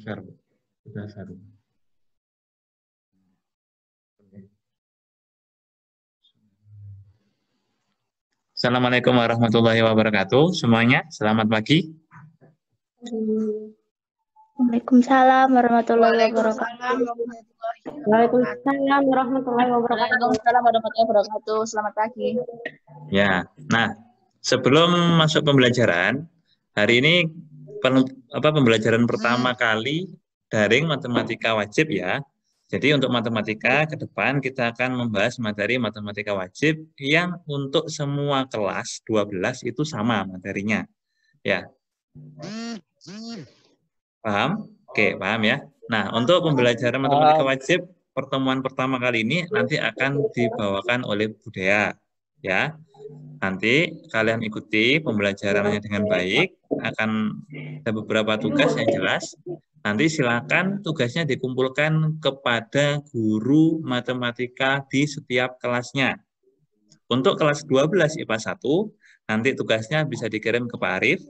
Share. Sudah share. Assalamualaikum warahmatullahi wabarakatuh. Semuanya, selamat pagi. Waalaikumsalam warahmatullahi wabarakatuh. Waalaikumsalam warahmatullahi wabarakatuh. Waalaikumsalam warahmatullahi wabarakatuh. Selamat pagi. Ya, nah sebelum masuk pembelajaran hari ini pembelajaran pertama kali daring matematika wajib ya. Jadi untuk matematika ke depan kita akan membahas materi matematika wajib yang untuk semua kelas 12 itu sama materinya. Ya. Paham? Oke, paham ya. Nah, untuk pembelajaran matematika wajib pertemuan pertama kali ini nanti akan dibawakan oleh Budaya. Ya. Nanti kalian ikuti pembelajarannya dengan baik, akan ada beberapa tugas yang jelas. Nanti silakan tugasnya dikumpulkan kepada guru matematika di setiap kelasnya. Untuk kelas 12 IPA 1, nanti tugasnya bisa dikirim ke Pak Arif.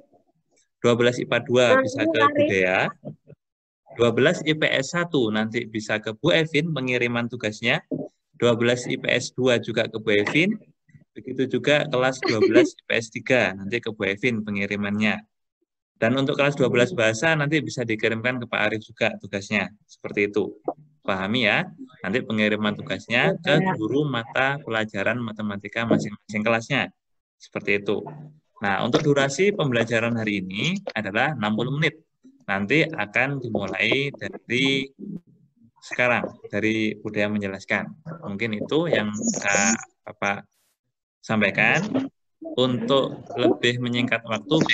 12 IPA 2 bisa ke Budaya. 12 IPS 1 nanti bisa ke Bu Evin pengiriman tugasnya. 12 IPS 2 juga ke Bu Evin. Begitu juga kelas 12 IPS 3 nanti ke Bu Evin pengirimannya. Dan untuk kelas 12 bahasa nanti bisa dikirimkan ke Pak Arif juga tugasnya. Seperti itu. Pahami ya? Nanti pengiriman tugasnya ke guru mata pelajaran matematika masing-masing kelasnya. Seperti itu. Nah, untuk durasi pembelajaran hari ini adalah 60 menit. Nanti akan dimulai dari sekarang, dari Budaya menjelaskan. Mungkin itu yang Bapak sampaikan. Untuk lebih menyingkat waktu,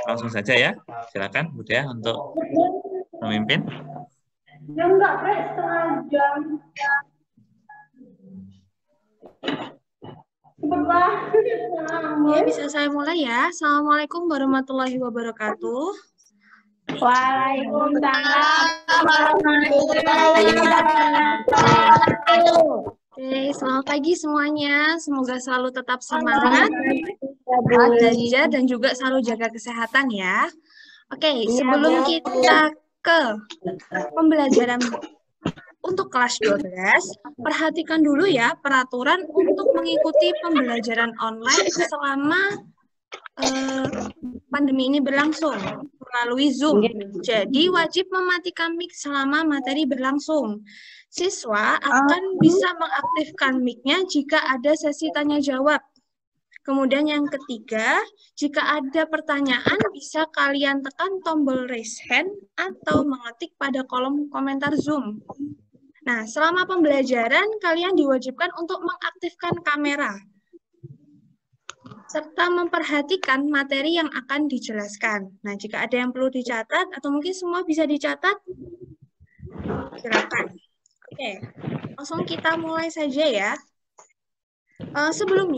langsung saja ya. Silakan Budaya untuk memimpin. Ya enggak, setengah jam. Ya, bisa saya mulai ya. Assalamualaikum warahmatullahi wabarakatuh. Waalaikumsalam warahmatullahi wabarakatuh. Oke, selamat pagi semuanya. Semoga selalu tetap semangat, belajar, dan juga selalu jaga kesehatan ya. Oke, sebelum kita ke pembelajaran untuk kelas 12, perhatikan dulu ya peraturan untuk mengikuti pembelajaran online selama pandemi ini berlangsung melalui Zoom. Jadi wajib mematikan mic selama materi berlangsung. Siswa akan bisa mengaktifkan mic-nya jika ada sesi tanya jawab. Kemudian yang ketiga, jika ada pertanyaan bisa kalian tekan tombol raise hand atau mengetik pada kolom komentar Zoom. Nah, selama pembelajaran kalian diwajibkan untuk mengaktifkan kamera serta memperhatikan materi yang akan dijelaskan. Nah, jika ada yang perlu dicatat atau mungkin semua bisa dicatat, silakan. Oke, langsung kita mulai saja ya. Sebelum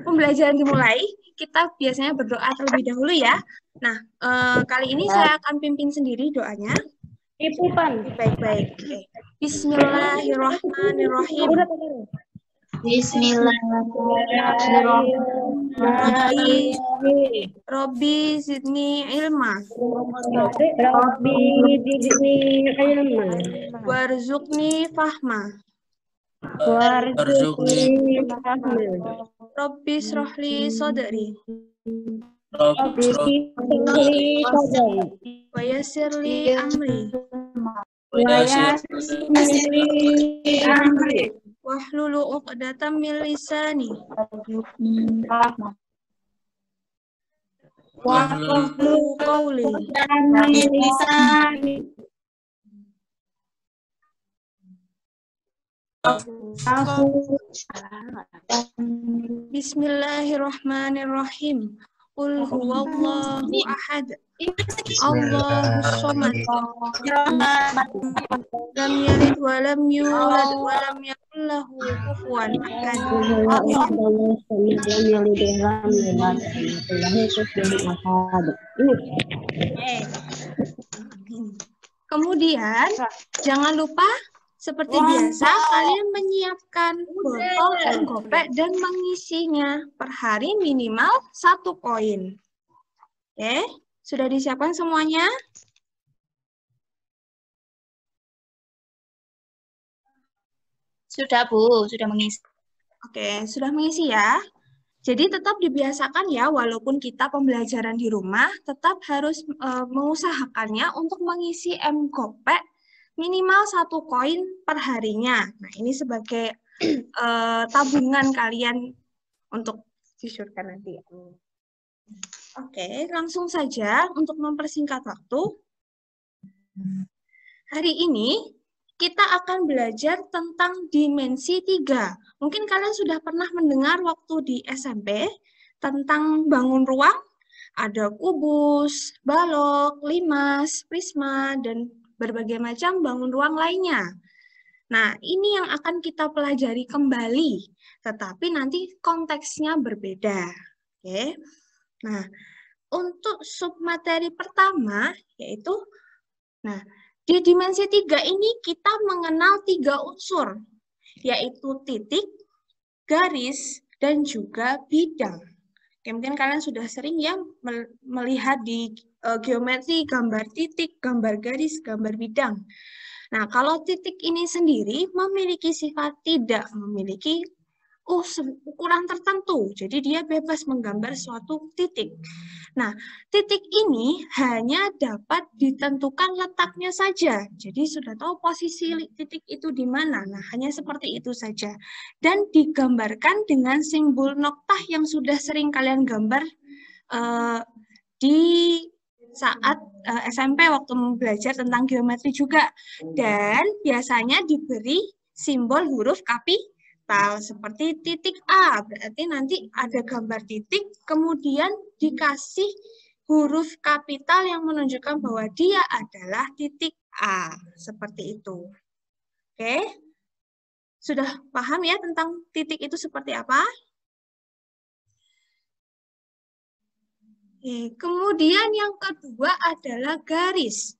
pembelajaran dimulai, kita biasanya berdoa terlebih dahulu ya. Nah, kali ini saya akan pimpin sendiri doanya. Baik-baik. Oke. Bismillahirrahmanirrahim. Bismillahirrahmanirrahim. Robbi zidni ilma. Warzuqni fahma. Robbi srohli sodri. Wa yassirli amri. Wahlulu 'uqdatam min lisani. Wahlu qawli. Bismillahirrahmanirrahim. Qul huwallahu ahad. Allahus samad. Lam yalid wa lam yulad wa lam yakul lahu kufuwan ahad. Kemudian jangan lupa seperti biasa kalian menyiapkan botol Enggopek dan mengisinya per hari minimal 1 koin. Oke, Sudah disiapkan semuanya? Sudah, Bu. Sudah mengisi. Oke, sudah mengisi ya. Jadi tetap dibiasakan ya, walaupun kita pembelajaran di rumah, tetap harus mengusahakannya untuk mengisi M-Gopek minimal 1 koin per harinya. Nah, ini sebagai tabungan kalian untuk disyurkan nanti. Oke, langsung saja untuk mempersingkat waktu. Hari ini kita akan belajar tentang dimensi 3. Mungkin kalian sudah pernah mendengar waktu di SMP tentang bangun ruang, ada kubus, balok, limas, prisma, dan berbagai macam bangun ruang lainnya. Nah, ini yang akan kita pelajari kembali, tetapi nanti konteksnya berbeda. Oke. Nah, untuk submateri pertama, yaitu, di dimensi 3 ini kita mengenal 3 unsur, yaitu titik, garis, dan juga bidang. Oke, mungkin kalian sudah sering ya melihat di geometri gambar titik, gambar garis, gambar bidang. Nah, kalau titik ini sendiri memiliki sifat tidak memiliki ukuran tertentu, jadi dia bebas menggambar suatu titik. Nah, titik ini hanya dapat ditentukan letaknya saja. Jadi sudah tahu posisi titik itu di mana. Nah, hanya seperti itu saja. Dan digambarkan dengan simbol noktah yang sudah sering kalian gambar di saat SMP waktu belajar tentang geometri juga. Dan biasanya diberi simbol huruf kapital seperti titik A. Berarti nanti ada gambar titik, kemudian dikasih huruf kapital yang menunjukkan bahwa dia adalah titik A. Seperti itu. Oke? Sudah paham ya tentang titik itu seperti apa? Kemudian yang kedua adalah garis.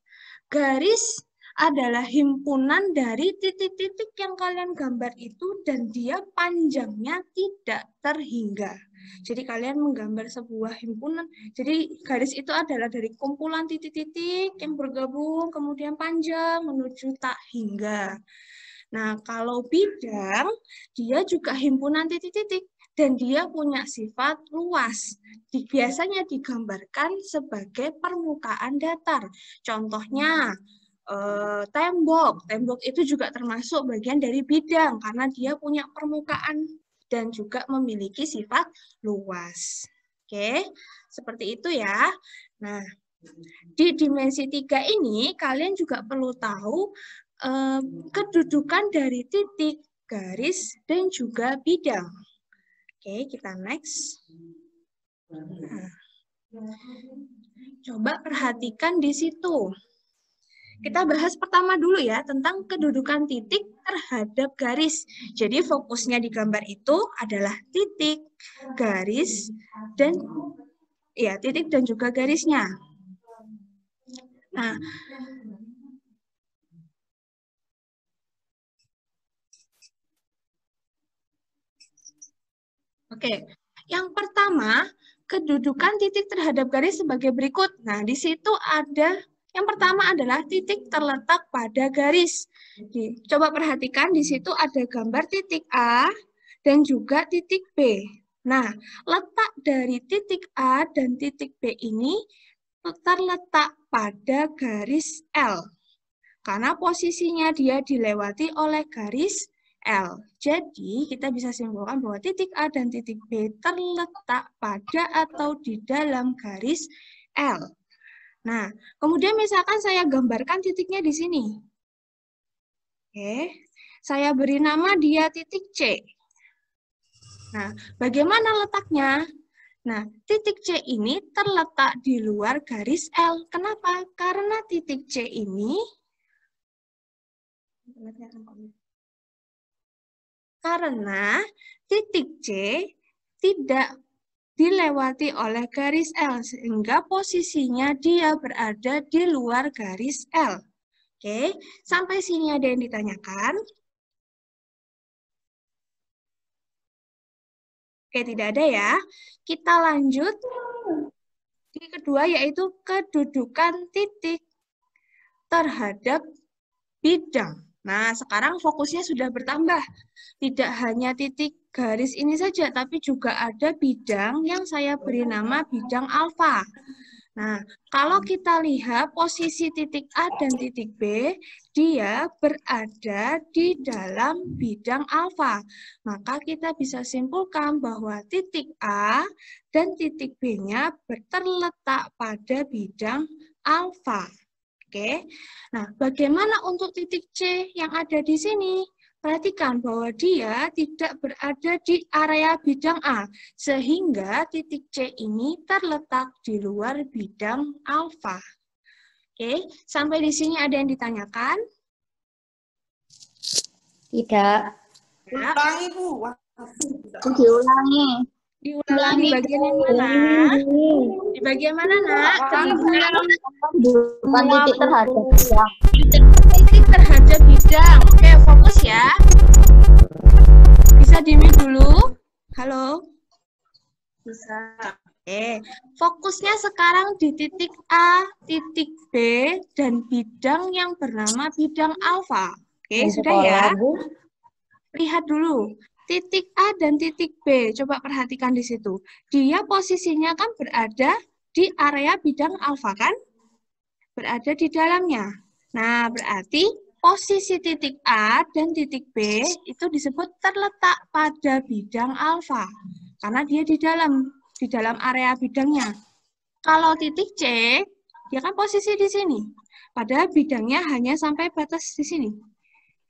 Garis adalah himpunan dari titik-titik yang kalian gambar itu dan dia panjangnya tidak terhingga. Jadi kalian menggambar sebuah himpunan. Jadi garis itu adalah dari kumpulan titik-titik yang bergabung kemudian panjang menuju tak hingga. Nah, kalau bidang dia juga himpunan titik-titik. Dan dia punya sifat luas. Biasanya digambarkan sebagai permukaan datar. Contohnya, tembok. Tembok itu juga termasuk bagian dari bidang, karena dia punya permukaan dan juga memiliki sifat luas. Oke, seperti itu ya. Nah, di dimensi 3 ini, kalian juga perlu tahu kedudukan dari titik, garis, dan juga bidang. Oke, kita next. Nah, coba perhatikan di situ. Kita bahas pertama dulu ya tentang kedudukan titik terhadap garis. Jadi fokusnya di gambar itu adalah titik, garis, dan ya titik dan juga garisnya. Nah, oke, yang pertama, kedudukan titik terhadap garis sebagai berikut. Nah, di situ ada, yang pertama adalah titik terletak pada garis. Coba perhatikan, di situ ada gambar titik A dan juga titik B. Nah, letak dari titik A dan titik B ini terletak pada garis L. Karena posisinya dia dilewati oleh garis L. Jadi, kita bisa simpulkan bahwa titik A dan titik B terletak pada atau di dalam garis L. Nah, kemudian misalkan saya gambarkan titiknya di sini. Oke, saya beri nama dia titik C. Nah, bagaimana letaknya? Nah, titik C ini terletak di luar garis L. Kenapa? Karena titik C ini titik C tidak dilewati oleh garis L, sehingga posisinya dia berada di luar garis L. Oke, sampai sini ada yang ditanyakan? Oke, tidak ada ya. Kita lanjut. Yang kedua yaitu kedudukan titik terhadap bidang. Nah, sekarang fokusnya sudah bertambah. Tidak hanya titik garis ini saja, tapi juga ada bidang yang saya beri nama bidang alfa. Nah, kalau kita lihat posisi titik A dan titik B, dia berada di dalam bidang alfa. Maka kita bisa simpulkan bahwa titik A dan titik B-nya terletak pada bidang alfa. Oke. Nah, bagaimana untuk titik C yang ada di sini? Perhatikan bahwa dia tidak berada di area bidang A, sehingga titik C ini terletak di luar bidang alfa. Oke, sampai di sini ada yang ditanyakan? Tidak. Ulangi, Bu. Diulangi. Diulangi di bagian yang mana? Di bagian mana, Nak? Bukan titik terhadap bidang. Titik terhadap bidang. Oke, fokus ya. Bisa di-mute dulu. Halo? Bisa. Fokusnya sekarang di titik A, titik B, dan bidang yang bernama bidang alfa. Oke, sudah ya? Lihat dulu. Titik A dan titik B, coba perhatikan di situ. Dia posisinya kan berada di area bidang alfa, kan? Berada di dalamnya. Nah, berarti posisi titik A dan titik B itu disebut terletak pada bidang alfa. Karena dia di dalam area bidangnya. Kalau titik C, dia kan posisi di sini. Padahal bidangnya hanya sampai batas di sini.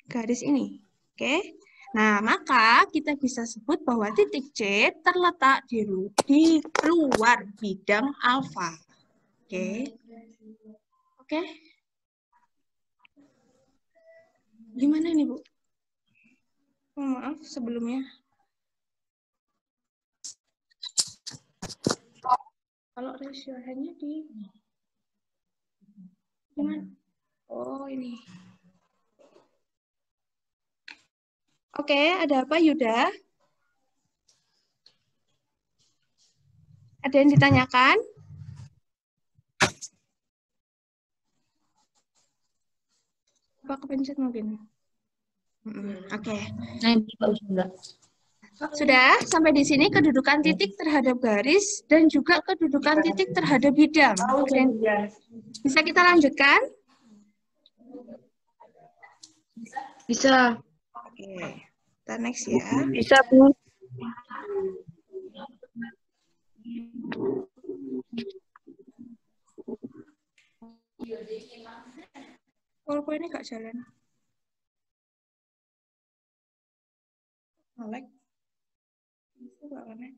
Garis ini. Oke. Nah, maka kita bisa sebut bahwa titik C terletak di luar bidang alfa. Oke. Oke. Gimana nih, Bu? Oh, maaf sebelumnya. Kalau ratio hanya di gimana? Oh, ini. Oke, ada apa, Yuda? Ada yang ditanyakan? Apa kepencet mungkin? Oke. Sudah, sampai di sini kedudukan titik terhadap garis dan juga kedudukan titik terhadap bidang. Bisa kita lanjutkan? Bisa. Oke, kita next ya. Bisa, Bu. PowerPoint-nya nggak jalan. Alek. Bisa nggak aneh?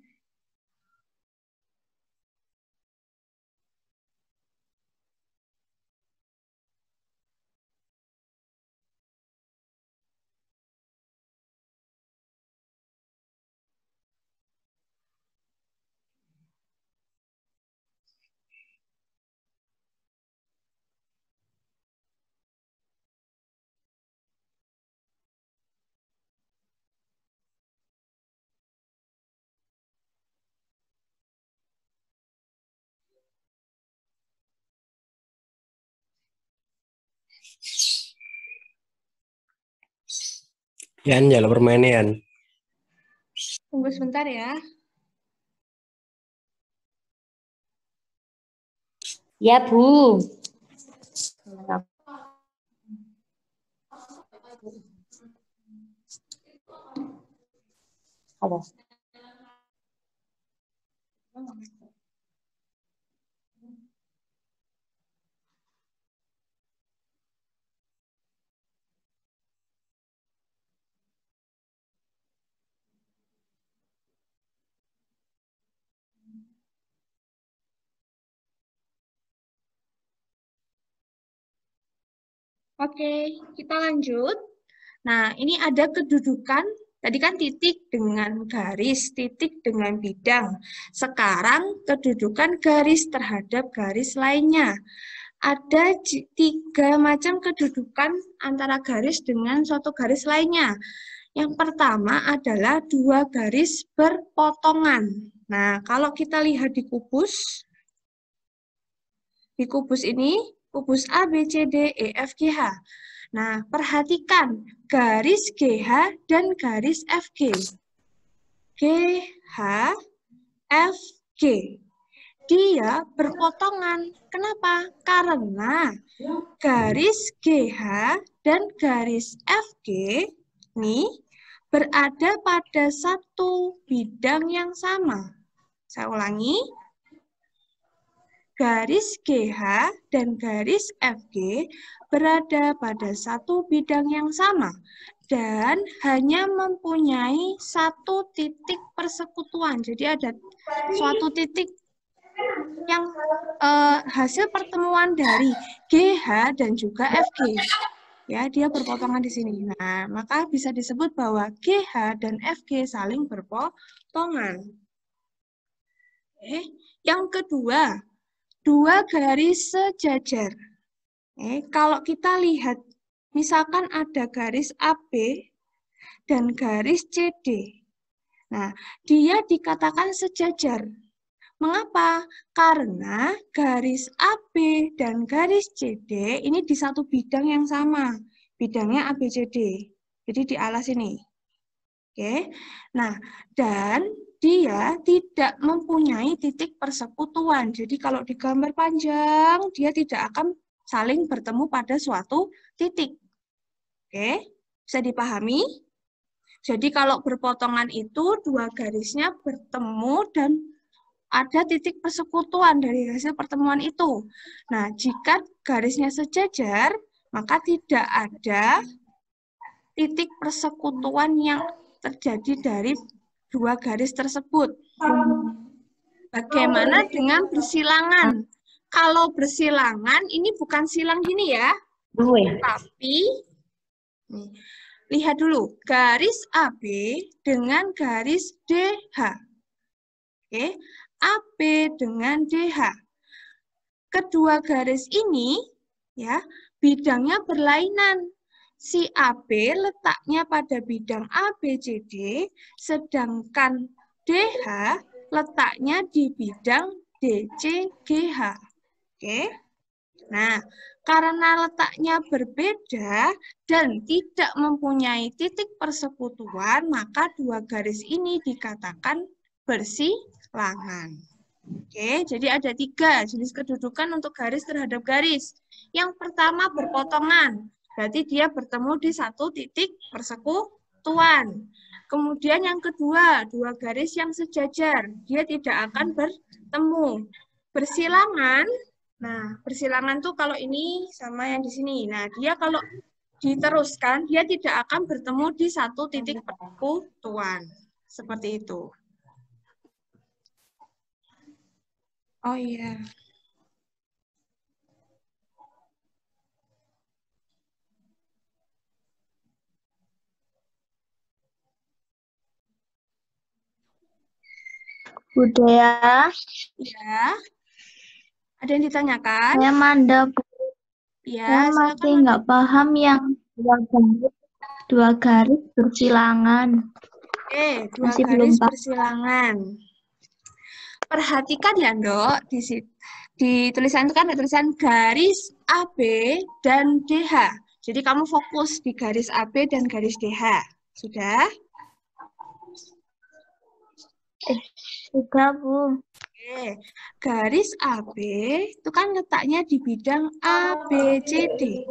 Yan, jalan permainnya, Yan. Tunggu sebentar ya. Ya, Bu. Ada. Oke, kita lanjut. Nah, ini ada kedudukan. Tadi kan titik dengan garis, titik dengan bidang. Sekarang kedudukan garis terhadap garis lainnya. Ada 3 macam kedudukan antara garis dengan suatu garis lainnya. Yang pertama adalah 2 garis berpotongan. Nah, kalau kita lihat di kubus, Di kubus ini, kubus A, B, C, D, E, F, G, H. Nah, perhatikan garis GH dan garis FG. GH, FG. Dia berpotongan. Kenapa? Karena garis GH dan garis FG ini berada pada satu bidang yang sama. Saya ulangi. Garis GH dan garis FG berada pada satu bidang yang sama dan hanya mempunyai satu titik persekutuan. Jadi ada suatu titik yang hasil pertemuan dari GH dan juga FG. Ya, dia berpotongan di sini. Nah, maka bisa disebut bahwa GH dan FG saling berpotongan. Yang kedua, dua garis sejajar. Kalau kita lihat, misalkan ada garis AB dan garis CD. Nah, dia dikatakan sejajar. Mengapa? Karena garis AB dan garis CD ini di satu bidang yang sama. Bidangnya ABCD. Jadi di alas ini. Oke. Nah, dan dia tidak mempunyai titik persekutuan. Jadi kalau di gambar panjang, dia tidak akan saling bertemu pada suatu titik. Oke, bisa dipahami? Jadi kalau berpotongan itu, dua garisnya bertemu dan ada titik persekutuan dari hasil pertemuan itu. Nah, jika garisnya sejajar, maka tidak ada titik persekutuan yang terjadi dari dua garis tersebut. Bagaimana dengan bersilangan? Kalau bersilangan, ini bukan silang gini ya, tapi nih, lihat dulu, garis AB dengan garis DH. Oke, AB dengan DH. Kedua garis ini ya, bidangnya berlainan. Si AB letaknya pada bidang ABCD, sedangkan DH letaknya di bidang DCGH. Oke. Nah, karena letaknya berbeda dan tidak mempunyai titik persekutuan, maka dua garis ini dikatakan bersilangan. Oke, jadi ada 3 jenis kedudukan untuk garis terhadap garis. Yang pertama berpotongan. Berarti dia bertemu di satu titik persekutuan. Kemudian yang kedua, dua garis yang sejajar. Dia tidak akan bertemu. Bersilangan, nah bersilangan tuh kalau ini sama yang di sini. Nah dia kalau diteruskan, dia tidak akan bertemu di satu titik persekutuan. Seperti itu. Oh iya. Budaya. Ya. Ada yang ditanyakan? Saya Manda, Bu. Ya, saya masih nggak paham yang dua garis bersilangan. Dua Masih garis belum paham. bersilangan. Perhatikan ya, Ndok. Di tulisan itu kan ada tulisan garis AB dan DH. Jadi kamu fokus di garis AB dan garis DH. Sudah? Sudah, Bu. Oke, garis AB itu kan letaknya di bidang ABCD.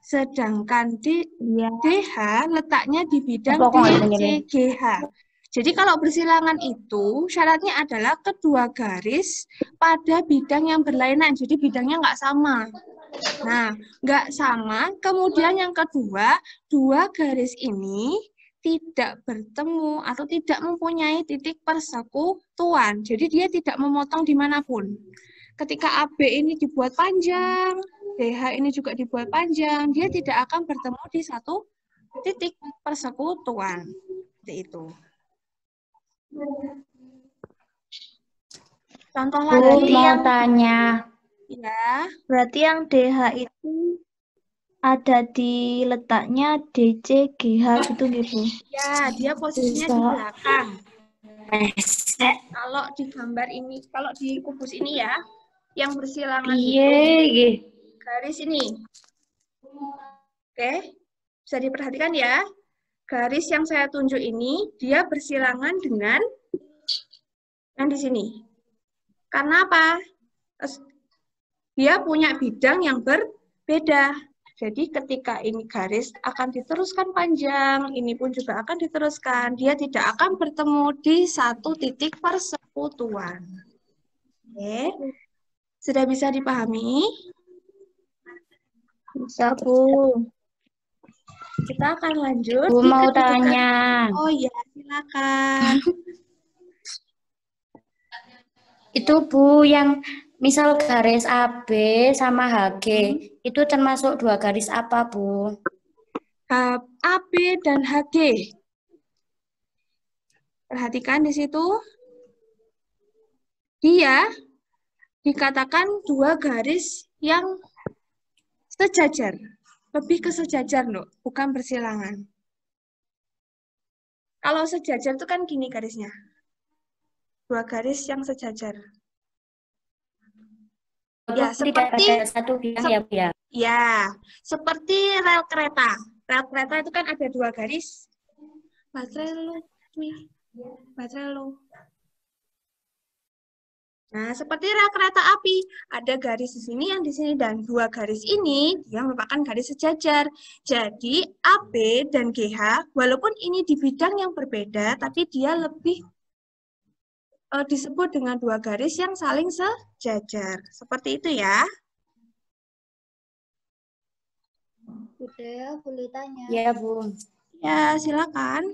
Sedangkan DH letaknya di bidang DCGH. Jadi kalau bersilangan itu syaratnya adalah kedua garis pada bidang yang berlainan. Jadi bidangnya nggak sama. Nah, nggak sama. Kemudian yang kedua, dua garis ini tidak bertemu atau tidak mempunyai titik persekutuan. Jadi dia tidak memotong dimanapun. Ketika AB ini dibuat panjang, DH ini juga dibuat panjang, dia tidak akan bertemu di satu titik persekutuan. Seperti itu. Contoh lagi mau tanya. Ya. Berarti yang DH itu ada di letaknya DC, GH gitu gitu. Ya, dia posisinya di belakang. Kalau di gambar ini, kalau di kubus ini ya, yang bersilangan Piye itu iki? garis ini. Oke, bisa diperhatikan ya. Garis yang saya tunjuk ini, dia bersilangan dengan yang di sini. Karena apa? Dia punya bidang yang berbeda. Jadi ketika ini garis akan diteruskan panjang, ini pun juga akan diteruskan. Dia tidak akan bertemu di satu titik persekutuan. Oke, sudah bisa dipahami? Bisa, Bu. Kita akan lanjut Bu di mau kedudukan. tanya. Oh iya, silakan. Itu Bu yang misal garis AB sama HG, itu termasuk dua garis apa, Bu? AB dan HG. Perhatikan di situ. Dia dikatakan dua garis yang sejajar. Lebih ke sejajar loh, bukan bersilangan. Kalau sejajar itu kan gini garisnya. Dua garis yang sejajar. Ya, Tidak seperti ada satu biang ya, Bu ya. ya, seperti rel kereta. Rel kereta itu kan ada dua garis. Baterai lo. Nah, seperti rel kereta api, ada garis di sini yang di sini dan dua garis ini dia merupakan garis sejajar. Jadi AB dan GH walaupun ini di bidang yang berbeda, tapi dia lebih disebut dengan dua garis yang saling sejajar. Seperti itu ya. Udah, boleh tanya. Ya, Bu. Ya, silakan.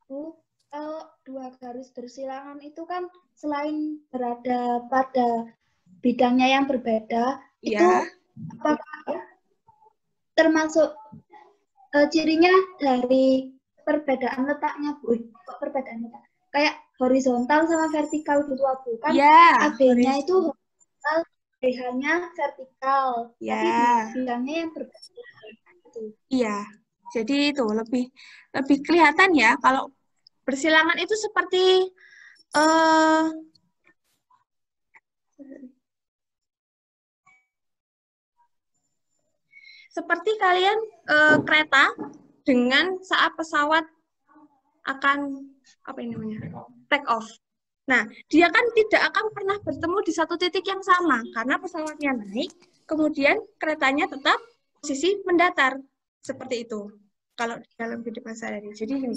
Bu, kalau dua garis bersilangan itu kan selain berada pada bidangnya yang berbeda, itu Ya. apakah termasuk cirinya dari perbedaan letaknya, Bu? Kok perbedaan letak? Kayak horizontal sama vertikal gitu, Bu. Kan Ya, AB-nya itu horizontal, BH-nya vertikal. Ya. Tapi bidangnya yang berbeda. Iya. Jadi itu lebih kelihatan ya kalau bersilangan itu seperti seperti kalian kereta dengan saat pesawat akan apa ini namanya? Take off. Nah, dia kan tidak akan pernah bertemu di satu titik yang sama karena pesawatnya naik, kemudian keretanya tetap posisi mendatar. Seperti itu. Kalau di dalam kehidupan sehari-hari. Jadi gini,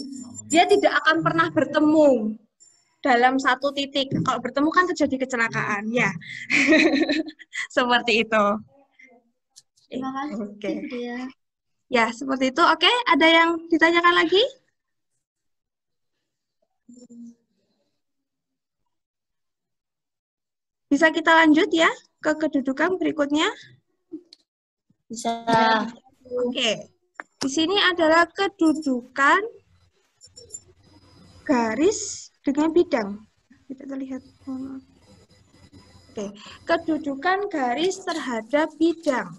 dia tidak akan pernah bertemu dalam satu titik. Kalau bertemu kan terjadi kecelakaan, ya. Seperti itu. Terima kasih. Oke. Ya. Ya, seperti itu. Oke, ada yang ditanyakan lagi? Bisa kita lanjut ya ke kedudukan berikutnya? Bisa. Oke. Di sini adalah kedudukan garis dengan bidang. Tidak terlihat. Oke. Kedudukan garis terhadap bidang.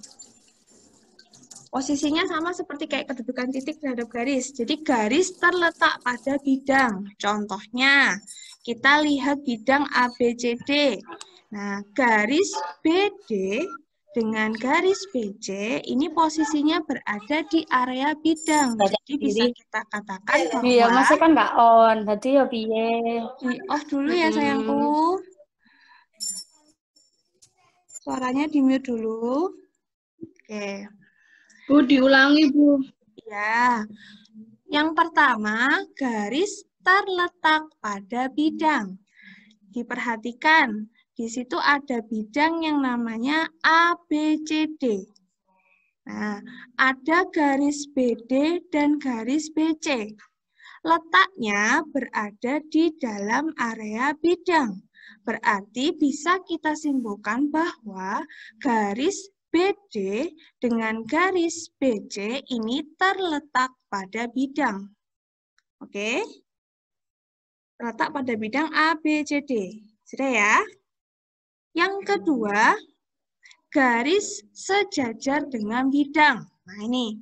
Posisinya sama seperti kayak kedudukan titik terhadap garis. Jadi garis terletak pada bidang. Contohnya, kita lihat bidang ABCD. Nah, garis BD dengan garis BC ini posisinya berada di area bidang. Jadi bisa kita katakan bahwa Iya, masih kan nggak on. Berarti ya piye. di off dulu ya sayangku. Suaranya di mute dulu. Oke. Bu, diulangi, Bu. Ya. Yang pertama, garis terletak pada bidang. Diperhatikan, di situ ada bidang yang namanya ABCD. Nah, ada garis BD dan garis BC. Letaknya berada di dalam area bidang. Berarti bisa kita simpulkan bahwa garis BD dengan garis BC ini terletak pada bidang. Oke? Terletak pada bidang ABCD. Sudah ya? Yang kedua, garis sejajar dengan bidang. Nah ini.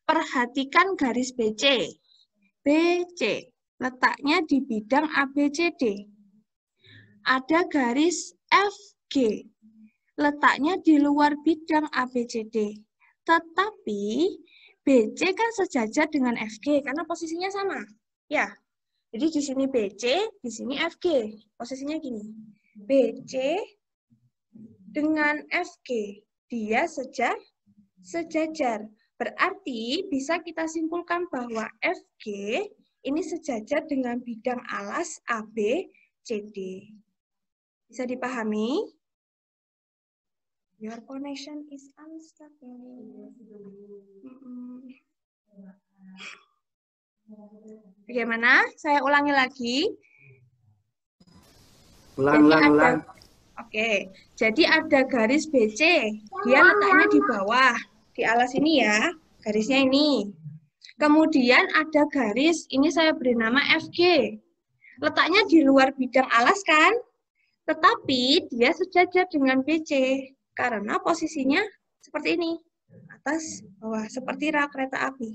Perhatikan garis BC. BC. letaknya di bidang ABCD. Ada garis FG, letaknya di luar bidang ABCD. Tetapi BC kan sejajar dengan FG karena posisinya sama. Ya. Jadi di sini BC, di sini FG. Posisinya gini. BC dengan FG, dia sejajar. Berarti bisa kita simpulkan bahwa FG ini sejajar dengan bidang alas ABCD. Bisa dipahami? Your connection is unstable. Bagaimana? Saya ulangi lagi. Ulang. Oke, jadi ada garis BC, dia letaknya di bawah, di alas ini ya, garisnya ini. Kemudian ada garis, ini saya beri nama FG. Letaknya di luar bidang alas kan? Tetapi dia sejajar dengan BC, karena posisinya seperti ini, atas bawah, seperti rel kereta api.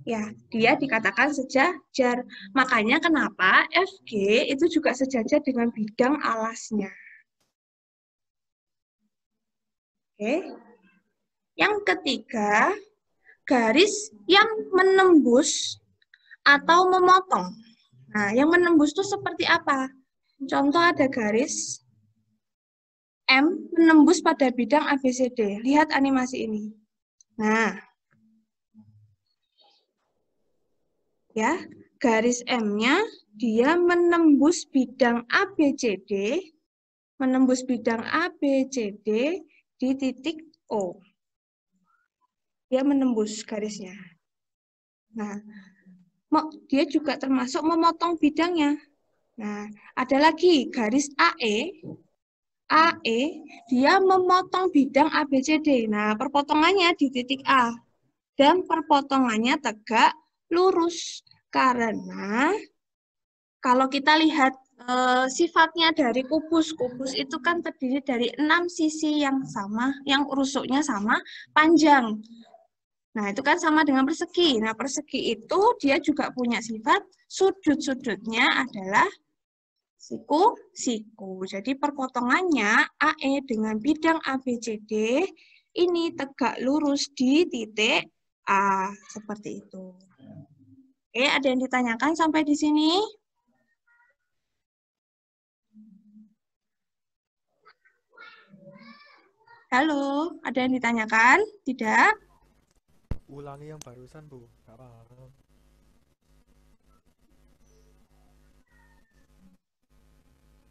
Ya, dia dikatakan sejajar. Makanya kenapa FG itu juga sejajar dengan bidang alasnya. Oke. Yang ketiga, garis yang menembus atau memotong. Nah, yang menembus itu seperti apa? Contoh ada garis M menembus pada bidang ABCD. Lihat animasi ini. Nah, ya, garis M-nya dia menembus bidang ABCD, di titik O. Dia menembus garisnya. Nah, dia juga termasuk memotong bidangnya. Nah, ada lagi garis AE. Dia memotong bidang ABCD. Nah, perpotongannya di titik A. Dan perpotongannya tegak lurus. Karena kalau kita lihat sifatnya dari kubus itu kan terdiri dari 6 sisi yang sama, yang rusuknya sama panjang. Nah, itu kan sama dengan persegi. Nah, persegi itu dia juga punya sifat sudut-sudutnya adalah siku. Jadi perpotongannya AE dengan bidang ABCD ini tegak lurus di titik A. Seperti itu. Oke, ada yang ditanyakan sampai di sini? Halo, ada yang ditanyakan? Tidak? Ulangi yang barusan, Bu. Nggak paham.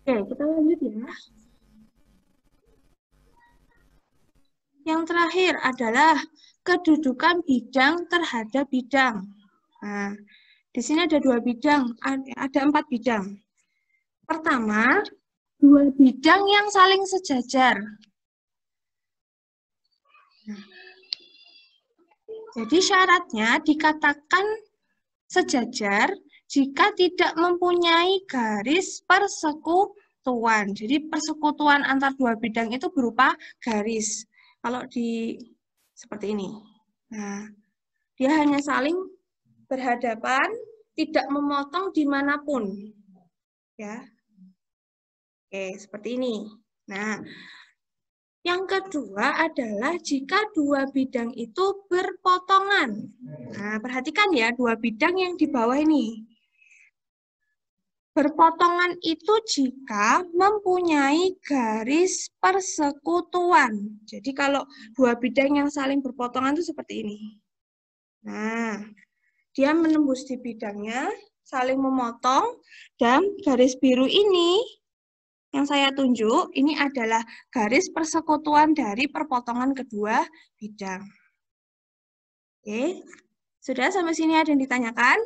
Oke, kita lanjut ya. Yang terakhir adalah kedudukan bidang terhadap bidang. Nah, di sini ada 2 bidang, ada 4 bidang. Pertama, 2 bidang yang saling sejajar. Jadi syaratnya dikatakan sejajar jika tidak mempunyai garis persekutuan. Jadi persekutuan antar 2 bidang itu berupa garis. Kalau seperti ini. Nah, dia hanya saling berhadapan, tidak memotong dimanapun. Ya. Oke, seperti ini. Nah, yang kedua adalah jika 2 bidang itu berpotongan. Nah, perhatikan ya, 2 bidang yang di bawah ini. Berpotongan itu jika mempunyai garis persekutuan. Jadi kalau 2 bidang yang saling berpotongan itu seperti ini. Nah, dia menembus di bidangnya, saling memotong, dan garis biru ini yang saya tunjuk, ini adalah garis persekutuan dari perpotongan kedua bidang. Oke, sudah sampai sini ada yang ditanyakan?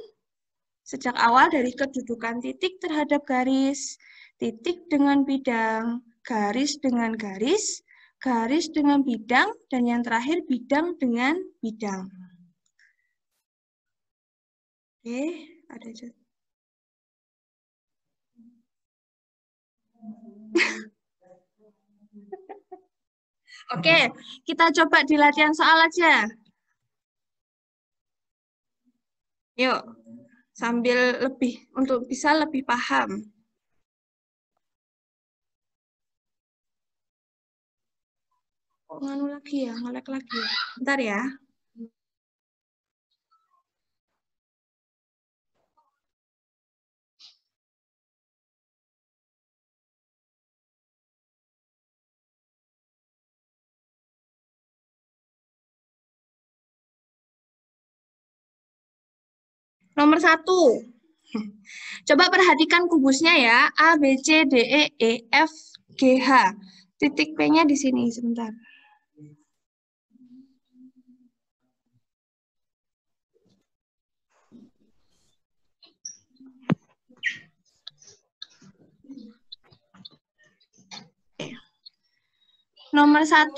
Sejak awal dari kedudukan titik terhadap garis, titik dengan bidang, garis dengan garis, garis dengan bidang, dan yang terakhir bidang dengan bidang. Oke, ada juga. Oke, kita coba di latihan soal aja. Yuk, Sambil untuk bisa lebih paham. Nganu lagi ya, ngelek lagi ya. Bentar ya. Nomor 1. Coba perhatikan kubusnya ya. A, B, C, D, E, F, G, H. Titik P-nya di sini sebentar. Nomor 1.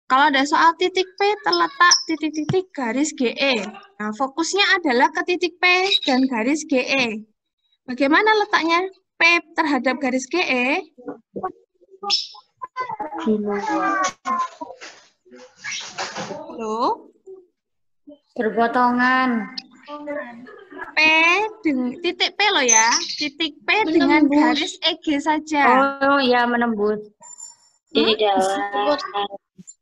Kalau ada soal titik P terletak titik-titik garis GE. Nah, fokusnya adalah ke titik P dan garis GE. Bagaimana letaknya P terhadap garis GE? Halo? Berpotongan. Titik P loh ya. Titik P dengan garis EG saja. Oh ya, menembus.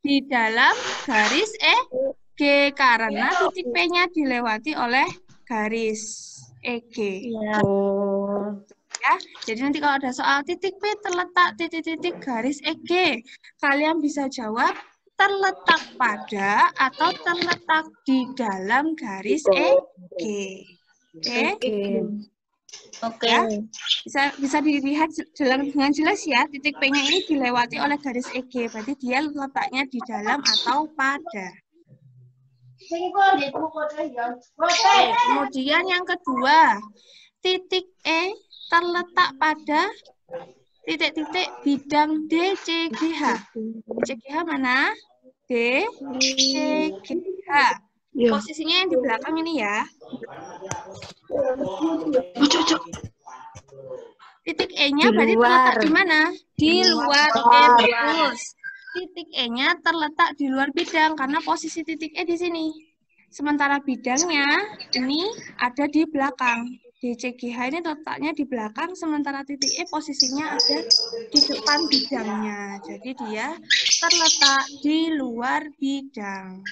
Di dalam garis EG karena titik P-nya dilewati oleh garis EG. Oh. Ya, jadi nanti kalau ada soal titik P terletak titik-titik garis EG, kalian bisa jawab terletak pada atau terletak di dalam garis EG. Oke. Ya, bisa dilihat dengan jelas ya, titik P-nya ini dilewati oleh garis EG, berarti dia letaknya di dalam atau pada. Kemudian yang kedua, titik E terletak pada titik-titik bidang DCGH. DCGH mana? DCGH. Posisinya yang di belakang ini ya. Titik E-nya berarti terletak di mana? Di luar. Oke, bagus. Titik E-nya terletak di luar bidang karena posisi titik E di sini. Sementara bidangnya ini ada di belakang. DCGH ini letaknya di belakang, sementara titik E posisinya ada di depan bidangnya. Jadi dia terletak di luar bidang.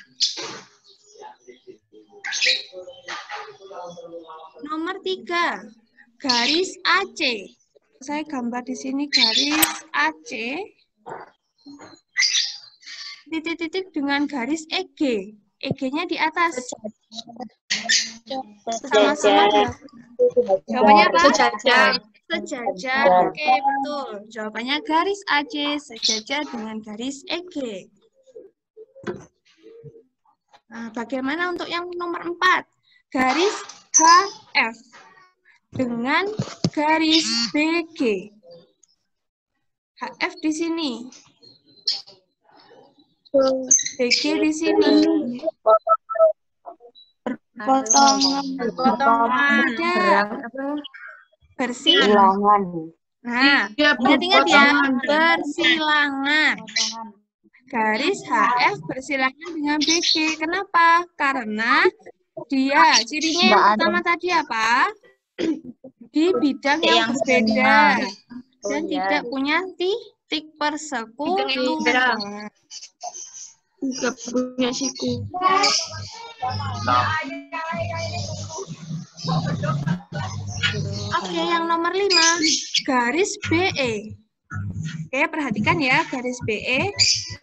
Nomor 3, garis AC. Saya gambar di sini garis AC. Titik-titik dengan garis EG. EG-nya di atas. Sama-sama jawabannya apa? Sejajar. Oke, betul. Jawabannya garis AC sejajar dengan garis EG. Nah, bagaimana untuk yang nomor 4? Garis HF dengan garis BG. HF di sini. BG di sini. Potongan. Bersilangan. Nah, ingat-ingat ya, bersilangan. Garis HF bersilangan dengan BG. Kenapa? Karena dia, cirinya yang pertama tadi apa? Di bidang yang berbeda. Dan tidak punya titik persekutuan. Tidak punya siku. Oke, yang nomor 5, garis BE. Oke, perhatikan ya, garis BE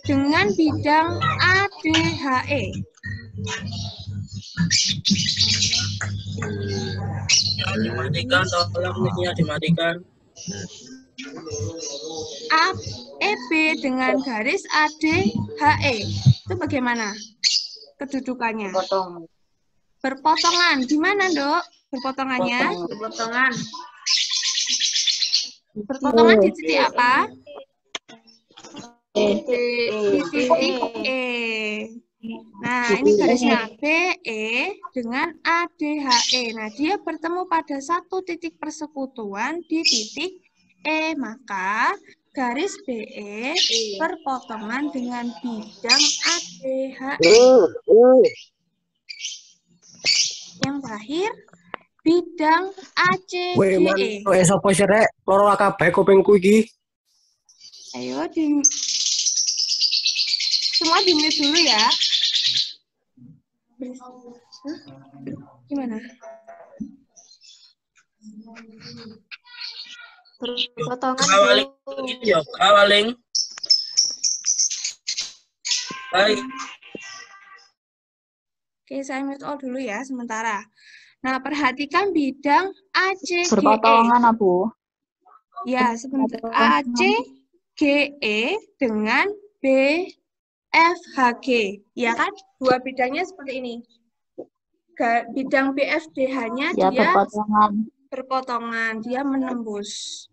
dengan bidang ADHE. Dimatikan, tolong mic-nya dimatikan. EB dengan garis ADHE. Itu bagaimana kedudukannya? Berpotongan. Di mana, Dok? Berpotongannya? Berpotongan di titik apa? Di titik E. Nah, ini garisnya BE dengan ADHE. Nah, dia bertemu pada satu titik persekutuan di titik E. Maka garis BE berpotongan dengan bidang ADHE. Yang terakhir, bidang Weh, man, ACGE. sapa sih rek? Loro kabeh kupingku iki. Ayo semua di-mute dulu ya. Hah? Gimana? Berpotongan Kawaling, Bu. ya kawaling. Baik. Oke, saya mute all dulu ya sementara. Nah, perhatikan bidang ACGE. Berpotongan, Bu. Ya, sebentar. ACGE dengan BFHG. Ya kan? Dua bidangnya seperti ini. Bidang BFDH-nya Ya, dia berpotongan. dia menembus.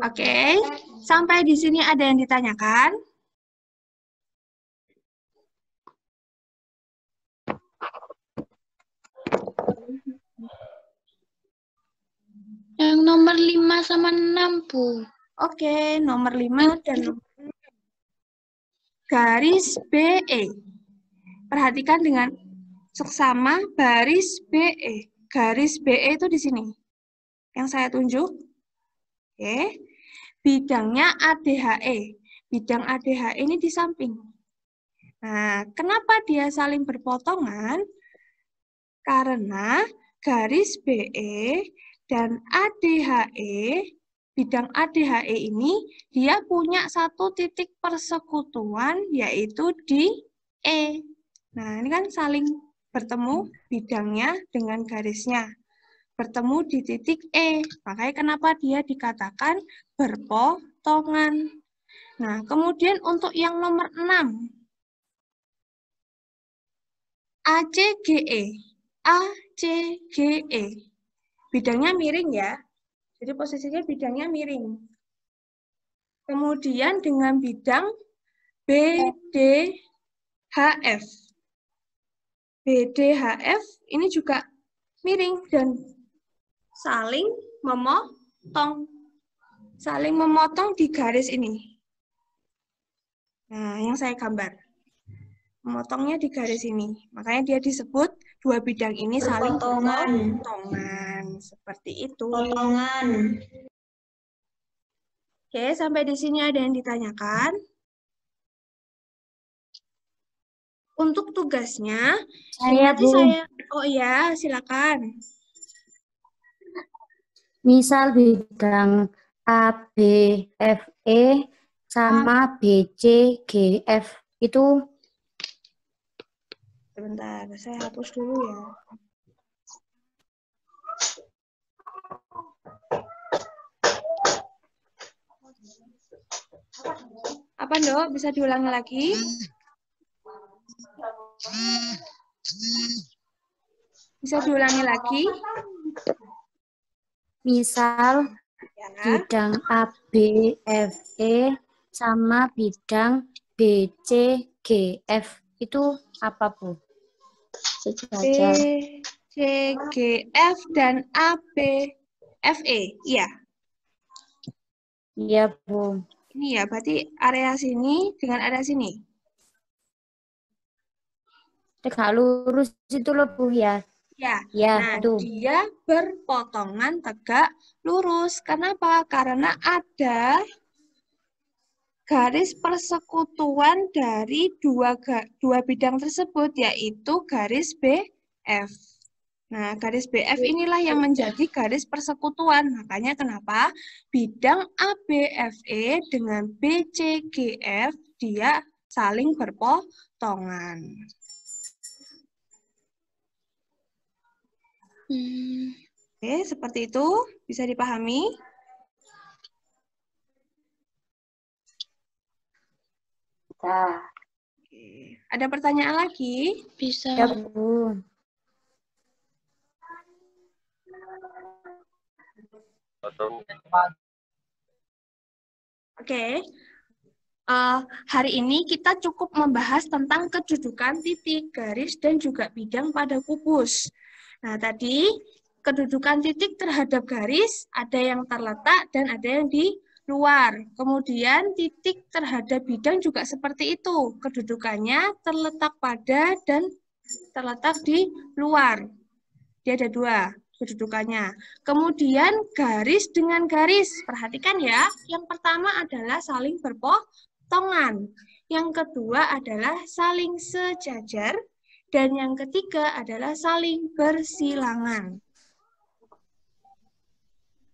Oke, sampai di sini ada yang ditanyakan? Yang nomor 5 sama 6, Bu. Oke, nomor 5 dan nomor 6. Garis BE. Perhatikan dengan seksama baris BE. Garis BE itu di sini. Yang saya tunjuk. Oke. Bidangnya ADHE. Bidang ADHE ini di samping. Nah, kenapa dia saling berpotongan? Karena garis BE dan ADHE, bidang ADHE ini, dia punya satu titik persekutuan, yaitu di E. Nah, ini kan saling bertemu bidangnya dengan garisnya. Bertemu di titik E. Makanya kenapa dia dikatakan berpotongan. Nah, kemudian untuk yang nomor 6. ACGE. ACGE. Bidangnya miring ya. Jadi posisinya bidangnya miring. Kemudian dengan bidang BDHF. BDHF ini juga miring dan saling memotong. Saling memotong di garis ini. Nah, yang saya gambar. Memotongnya di garis ini. Makanya dia disebut dua bidang ini saling berpotongan. Seperti itu. Potongan. Oke, sampai di sini ada yang ditanyakan. Untuk tugasnya, oh ya, silakan. Misal bidang A, B, F, E sama B, C, G, F itu. Sebentar, saya hapus dulu ya. Apa, Ndok? Bisa diulangi lagi? Bisa diulangi lagi? Misal bidang A, B, F, E sama bidang B, C, G, F itu apa, Bu? B, C, G, F, dan A, B, F, E. Iya. Iya, Bu. Ini ya, berarti area sini dengan area sini. Tegak lurus itu loh, Bu, ya. Ya, nah tuh. dia berpotongan tegak lurus. Kenapa? Karena ada garis persekutuan dari dua bidang tersebut, yaitu garis BF. Nah, garis BF inilah yang menjadi garis persekutuan. Makanya kenapa bidang ABFE dengan BCGF dia saling berpotongan. Oke, seperti itu. Bisa dipahami? Nah. Oke. Ada pertanyaan lagi? Bisa. Ya, Bu. Oke. Hari ini kita cukup membahas tentang kedudukan titik, garis, dan juga bidang pada kubus. Nah, tadi kedudukan titik terhadap garis ada yang terletak dan ada yang di luar. Kemudian titik terhadap bidang juga seperti itu. Kedudukannya terletak pada dan terletak di luar. Dia ada dua kedudukannya. Kemudian garis dengan garis. Perhatikan ya, yang pertama adalah saling berpotongan. Yang kedua adalah saling sejajar. Dan yang ketiga adalah saling bersilangan.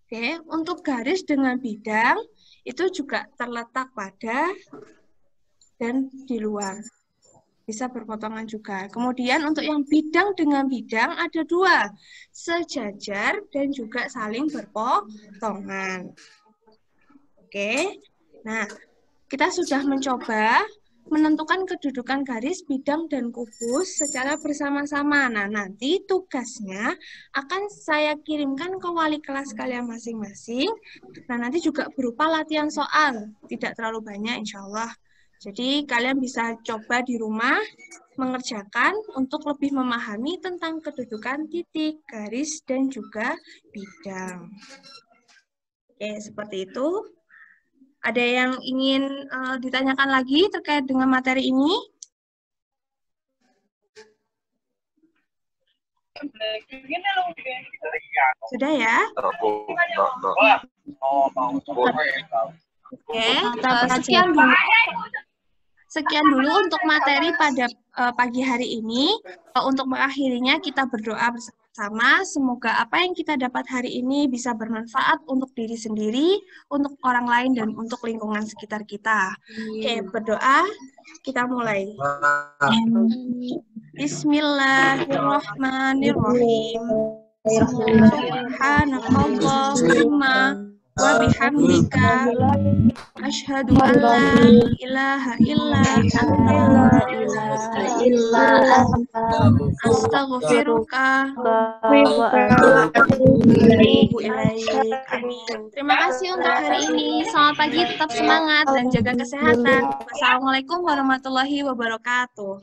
Oke, untuk garis dengan bidang itu juga terletak pada dan di luar. Bisa berpotongan juga. Kemudian untuk yang bidang dengan bidang ada dua, sejajar dan juga saling berpotongan. Oke, nah kita sudah mencoba menentukan kedudukan garis, bidang, dan kubus secara bersama-sama. Nah, nanti tugasnya akan saya kirimkan ke wali kelas kalian masing-masing. Nah, nanti juga berupa latihan soal. Tidak terlalu banyak, insya Allah. Jadi, kalian bisa coba di rumah mengerjakan untuk lebih memahami tentang kedudukan titik, garis, dan juga bidang. Oke, seperti itu. Ada yang ingin ditanyakan lagi terkait dengan materi ini? Sudah ya? Oke, sekian dulu untuk materi pada pagi hari ini. Untuk mengakhirinya kita berdoa bersama. Semoga apa yang kita dapat hari ini bisa bermanfaat untuk diri sendiri, untuk orang lain, dan untuk lingkungan sekitar kita. Oke, berdoa. Kita mulai. Bismillahirrahmanirrahim. Subhanakallahumma wa bihamdika asyhadu an la ilaha illa anta astaghfiruka wa atubu ilaik. Amin. Terima kasih untuk hari ini. Selamat pagi, tetap semangat dan jaga kesehatan. Wassalamualaikum warahmatullahi wabarakatuh.